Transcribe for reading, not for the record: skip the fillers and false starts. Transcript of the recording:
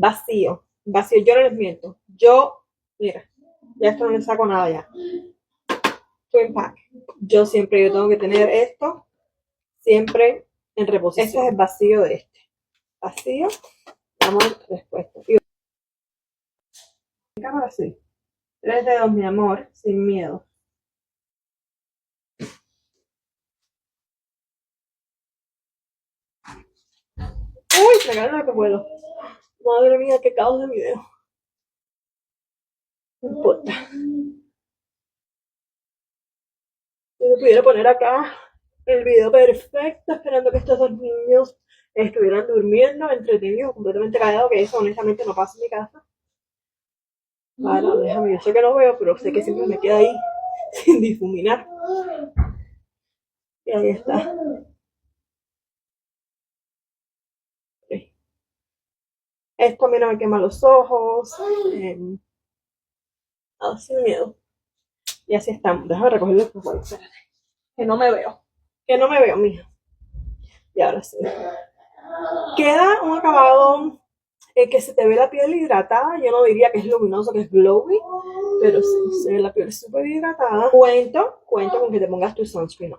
vacío, vacío, yo no les miento. Yo, mira, ya esto no le saco nada ya. Twin Pack. Yo tengo que tener esto siempre en reposición. Este es el vacío de este. Vacío, vamos respuesta. Y cámara así. 3 dedos, mi amor, sin miedo. Uy, me gana lo que puedo. Madre mía, qué caos de video. No importa. Yo pudiera poner acá el video perfecto, esperando que estos dos niños estuvieran durmiendo, entretenidos, completamente callados, que eso honestamente no pasa en mi casa. Bueno, déjame, yo sé que no veo, pero sé que siempre me queda ahí sin difuminar. Y ahí está. Okay. Esto a mí no me quema los ojos. Sin miedo. Y así estamos. Déjame recoger los papeles. Espérate. Que no me veo. Que no me veo, mija. Y ahora sí. Queda un acabado que se te ve la piel hidratada. Yo no diría que es luminoso, que es glowy, pero sí, se ve la piel súper hidratada. Cuento con que te pongas tu sunscreen.